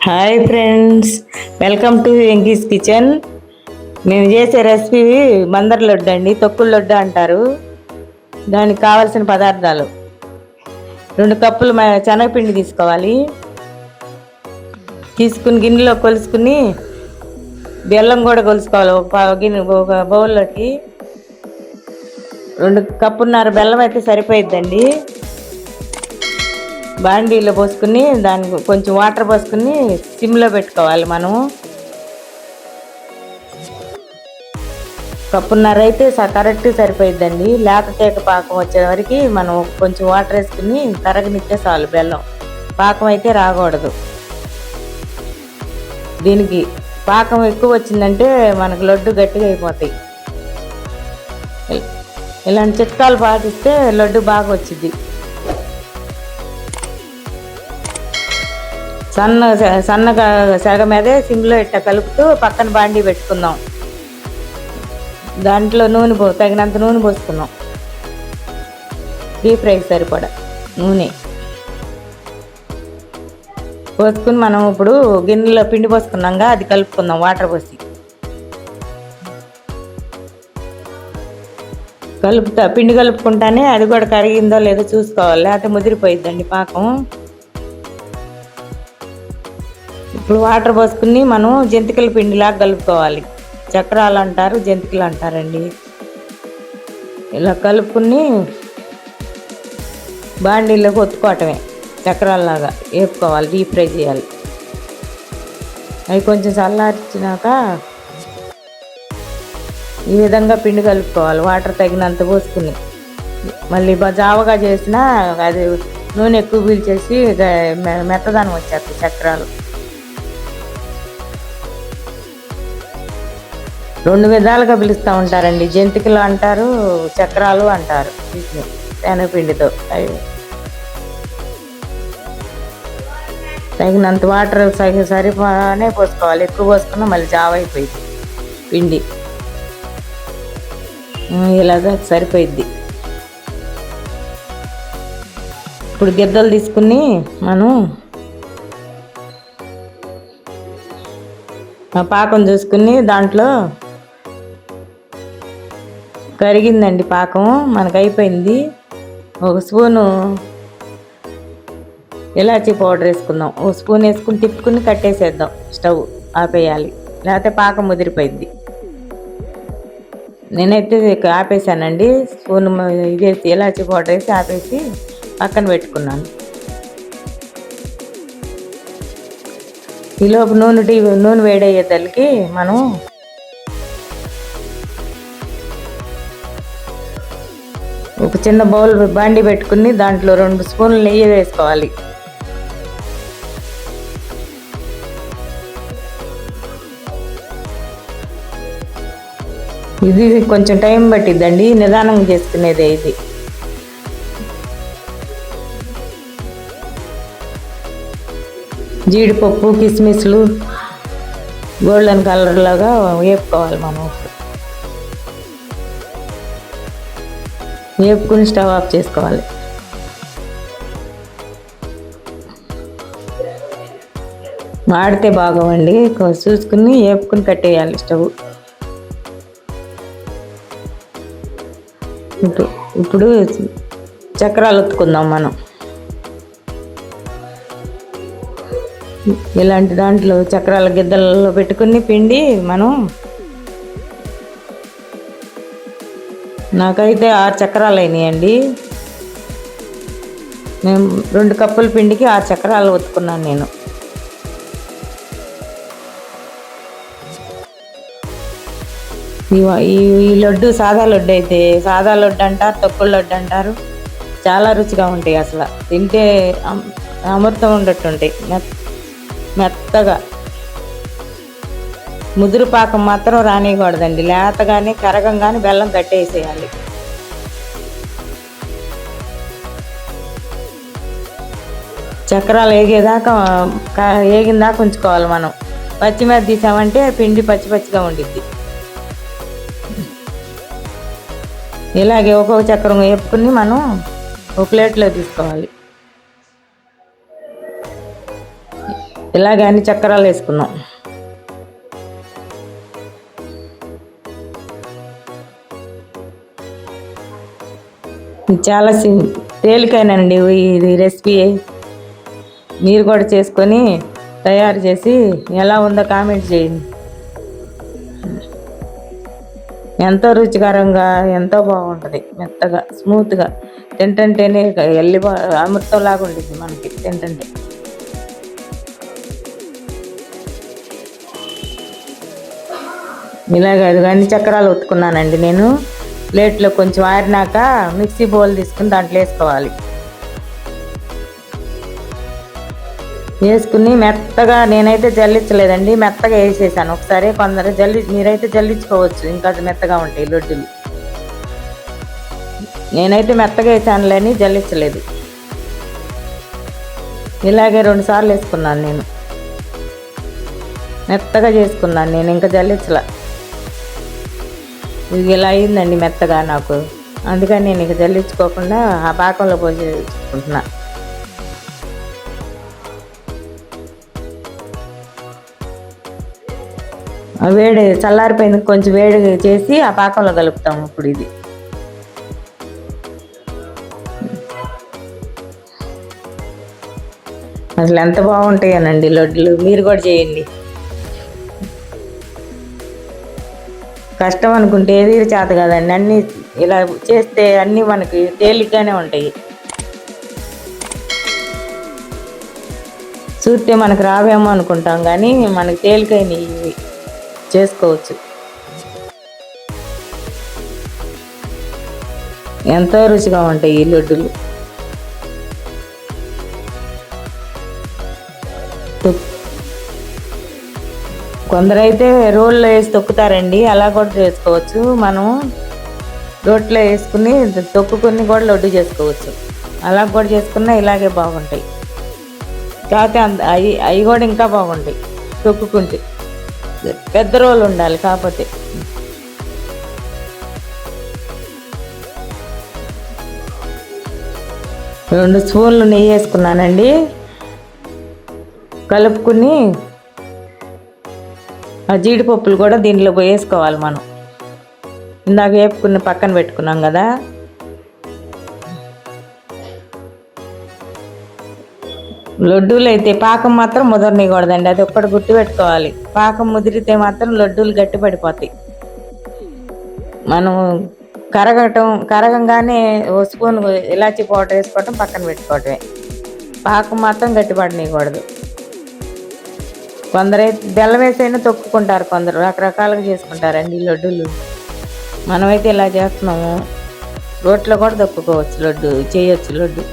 Hi friends, welcome to Venky's kitchen. మేము చేసే recipe Bandar laddu అండి, తొక్కుడు లడ్డు అంటారు. దానికి కావాల్సిన పదార్థాలు: 2 కప్పులు శనగపిండి తీసుకోవాలి. తీసుకుని గిన్నెలో కొలుసుకుని బెల్లం కూడా కొలుసుకోవాలి. ఒక బౌల్లోకి 2 కప్పున్నర బెల్లం అయితే సరిపోయిద్దండి. బాండీలో పోసుకుని దానికి కొంచెం వాటర్ పోసుకుని సిమ్లో పెట్టుకోవాలి. మనము కప్పున్నర అయితే కరెక్ట్ సరిపోయిద్దండి. లేత తేక పాకం వచ్చే వరకు మనం కొంచెం వాటర్ వేసుకుని కరగనిస్తే చాలు. బెల్లం పాకం అయితే రాకూడదు. దీనికి పాకం ఎక్కువ వచ్చిందంటే మనకు లడ్డు గట్టిగా అయిపోతాయి. ఇలాంటి చిట్కాలు పాటిస్తే లడ్డు బాగా వచ్చింది. సన్నగా సెగ మీదే సిమ్లో ఇట్ట కలుపుతూ పక్కన బాండీ పెట్టుకుందాం. దాంట్లో తగినంత నూనె పోసుకుందాం. డీప్ ఫ్రైకి సరిపడా నూనె పోసుకుని మనం ఇప్పుడు గిన్నెలో పిండి పోసుకున్నాగా అది కలుపుకుందాం. వాటర్ పోసి పిండి కలుపుకుంటానే అది కూడా కరిగిందో లేదో చూసుకోవాలి, లేకపోతే ముదిరిపోయిద్దండి పాకం. ఇప్పుడు వాటర్ పోసుకుని మనం జంతికల పిండిలాగా కలుపుకోవాలి. చక్రాలు అంటారు, జంతికలు అంటారండి. ఇలా కలుపుకుని బాండీలోకి ఒత్తుకోవటమే. చక్రాలలాగా వేపుకోవాలి, డీప్ ఫ్రై చేయాలి. అవి కొంచెం చల్లార్చినాక ఈ విధంగా పిండి కలుపుకోవాలి. వాటర్ తగినంత పోసుకుని మళ్ళీ జావగా చేసినా అది నూనె ఎక్కువ పీల్చేసి మెత్తదనం వచ్చేస్తాయి చక్రాలు. 2 విధాలుగా పిలుస్తూ ఉంటారండి. జంతికలు అంటారు, చక్రాలు అంటారు. శనగపిండితో తగినంత వాటర్ సరిపోనే పోసుకోవాలి. ఎక్కువ పోసుకున్నా మళ్ళీ జావ అయిపోయింది పిండి. ఇలాగా సరిపోయిద్ది. ఇప్పుడు గిద్దలు తీసుకుని మనం పాకం చూసుకుని దాంట్లో కరిగిందండి పాకం, మనకు అయిపోయింది. 1 స్పూను ఇలాచీ పౌడర్ వేసుకుందాం. 1 స్పూన్ వేసుకుని తిప్పుకుని కట్టేసేద్దాం. స్టవ్ ఆపేయాలి, లేకపోతే పాకం ముదిరిపోయింది. నేనైతే ఆపేసానండి. స్పూన్ ఇదేసి ఇలాచీ పౌడర్ వేసి ఆపేసి పక్కన పెట్టుకున్నాను. ఈలోపు నూనె వేడయ్యేసరికి మనం ఒక చిన్న బౌల్ బాండి పెట్టుకుని దాంట్లో 2 స్పూన్లు నెయ్యి వేసుకోవాలి. ఇది కొంచెం టైం పట్టిద్దండి, నిదానంగా చేసుకునేదే ఇది. జీడిపప్పు, కిస్మిస్లు గోల్డెన్ కలర్ లాగా వేపుకోవాలి. మనం వేపుకుని స్టవ్ ఆఫ్ చేసుకోవాలి. మాడితే బాగోవండి, చూసుకుని వేపుకుని కట్టేయాలి స్టవ్. ఇప్పుడు చక్రాలు ఒత్తుకుందాం మనం. ఇలాంటి దాంట్లో చక్రాల గిద్దలలో పెట్టుకుని పిండి మనం, నాకైతే 6 చక్రాలు అయినాయండి. మేము 2 కప్పుల పిండికి 6 చక్రాలు ఒత్తుకున్నాను నేను. ఈ లడ్డు సాదా లడ్డు అయితే సాదా లడ్డు అంటారు, తొక్కుడు లడ్డు అంటారు. చాలా రుచిగా ఉంటాయి. అసలు తింటే అమృతం ఉండట్టుంటాయి. మెత్తగా ముదురు పాకం మాత్రం రానియకూడదండి. లేతగానే కరగంగానే బెల్లం కట్టేసేయాలి. చక్రాలు ఏగిన దాకా ఉంచుకోవాలి మనం. పచ్చి మీద తీసామంటే పిండి పచ్చి పచ్చిగా ఉండిద్ది. ఇలాగే ఒక్కొక్క చక్రం వేపుకుని మనం ఒక ప్లేట్లో తీసుకోవాలి. ఇలాగే అన్ని చక్రాలు వేసుకున్నాం. చాలా తేలికైనండి ఇది రెసిపీ. మీరు కూడా చేసుకొని తయారు చేసి ఎలా ఉందో కామెంట్ చేయండి. ఎంతో రుచికరంగా ఎంతో బాగుంటుంది. మెత్తగా స్మూత్గా తింటుంటేనే అమృతంలాగా ఉంటుంది మనకి తింటుంటే. ఇలాగ అన్ని చక్రాలు ఒత్తుకున్నానండి నేను. ప్లేట్లో కొంచెం ఆరినాక మిక్సీ బౌల్ తీసుకుని దాంట్లో వేసుకోవాలి. వేసుకుని మెత్తగా, నేనైతే జల్లించలేదండి, మెత్తగా వేసేసాను ఒకసారి. కొందరు మీరైతే జల్లించుకోవచ్చు, ఇంకా మెత్తగా ఉంటాయి లడ్డూలు. నేనైతే మెత్తగా వేసానులేని జల్లించలేదు. ఇలాగే 2 సార్లు వేసుకున్నాను నేను. మెత్తగా చేసుకున్నాను నేను, ఇంకా జల్లించలా. ఇది ఇలా అయిందండి మెత్తగా నాకు. అందుకని నేను ఇక జల్లించుకోకుండా ఆ పాకంలో పోసేసుకుంటున్నా. వేడి చల్లారిపోయింది, కొంచెం వేడి చేసి ఆ పాకంలో కలుపుతాము ఇప్పుడు. ఇది అసలు ఎంత బాగుంటాయనండి లడ్డులు. మీరు కూడా చేయండి. కష్టం అనుకుంటే ఏది చేత కదండి. అన్నీ ఇలా చేస్తే అన్నీ మనకి తేలిగ్గానే ఉంటాయి. చూస్తే మనకు రావేమో అనుకుంటాం, కానీ మనకి తేలికైనవి చేసుకోవచ్చు. ఎంతో రుచిగా ఉంటాయి ఈ లడ్డులు. కొందరైతే రోల్లో వేసి తొక్కుతారండి, అలా కూడా చేసుకోవచ్చు. మనం రోట్లో వేసుకుని తొక్కుని కూడా లడ్డు చేసుకోవచ్చు. అలా కూడా చేసుకున్నా ఇలాగే బాగుంటాయి. కాకపోతే అవి కూడా ఇంకా బాగుంటాయి తొక్కుకుంటే. పెద్ద రోలు ఉండాలి. కాకపోతే రెండు స్పూన్లు నెయ్యి వేసుకున్నానండి. కలుపుకుని ఆ జీడిపప్పులు కూడా దీంట్లో వేసుకోవాలి. మనం ఇందాక వేపుకుని పక్కన పెట్టుకున్నాం కదా. లడ్డూలు అయితే పాకం మాత్రం ముదరనికూడదండి, అది ఒక్కటి గుర్తు పెట్టుకోవాలి. పాకం ముదిరితే మాత్రం లడ్డూలు గట్టి పడిపోతాయి. మనం కరగంగానే ఓ స్పూన్ ఇలాచీ పౌడర్ వేసుకోవటం, పక్కన పెట్టుకోవటమే. పాకం మాత్రం గట్టి పడనీయకూడదు. కొందరైతే బెల్లం వేసైనా తొక్కుకుంటారు, కొందరు రకరకాలుగా చేసుకుంటారండి ఈ లడ్డూలు. మనమైతే ఇలా చేస్తున్నాము. రోట్లో కూడా తొక్కుకోవచ్చు, లడ్డు చేయొచ్చు లడ్డు.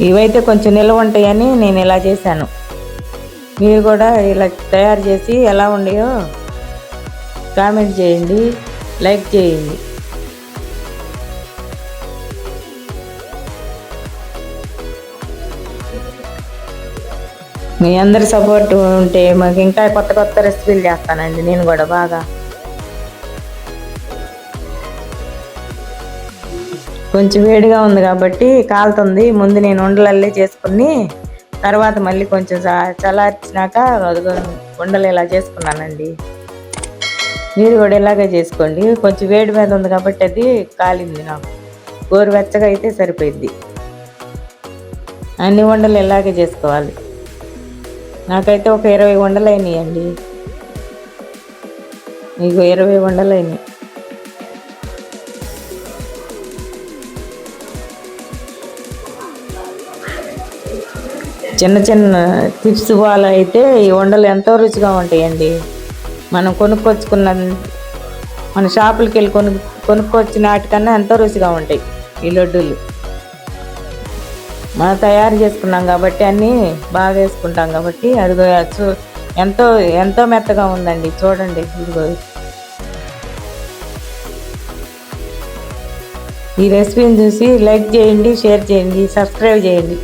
ఇవైతే కొంచెం నిల్వ ఉంటాయని నేను ఇలా చేశాను. మీరు కూడా ఇలా తయారు చేసి ఎలా ఉన్నాయో కామెంట్ చేయండి, లైక్ చేయండి. మీ అందరి సపోర్ట్ ఉంటే మాకు ఇంకా కొత్త కొత్త రెసిపీలు చేస్తానండి నేను కూడా బాగా. కొంచెం వేడిగా ఉంది కాబట్టి కాలుతుంది. ముందు నేను ఉండలల్లే చేసుకుని తర్వాత మళ్ళీ కొంచెం చల్లార్చినాక ఉండలు ఇలా చేసుకున్నానండి. మీరు కూడా ఇలాగే చేసుకోండి. కొంచెం వేడి మీద ఉంది కాబట్టి అది కాలింది. నాకు గోరువెచ్చగా అయితే సరిపోయింది. అన్ని ఉండలు ఇలాగే చేసుకోవాలి. నాకైతే ఒక 20 ఉండలు అయినాయండి. మీకు 20 ఉండలు అయినాయి. చిన్న చిన్న చిప్స్ బాల్ అయితే ఈ ఉండలు ఎంతో రుచిగా ఉంటాయండి. మనం కొనుక్కొచ్చుకున్న మన షాపులకి వెళ్ళి కొనుక్కొచ్చిన వాటికన్నా ఎంతో రుచిగా ఉంటాయి ఈ లడ్డూలు. మనం తయారు చేసుకున్నాం కాబట్టి అన్నీ బాగా వేసుకుంటాం కాబట్టి. అదిగో ఎంతో ఎంతో మెత్తగా ఉందండి, చూడండి. ఇదిగో ఈ రెసిపీని చూసి లైక్ చేయండి, షేర్ చేయండి, సబ్స్క్రైబ్ చేయండి.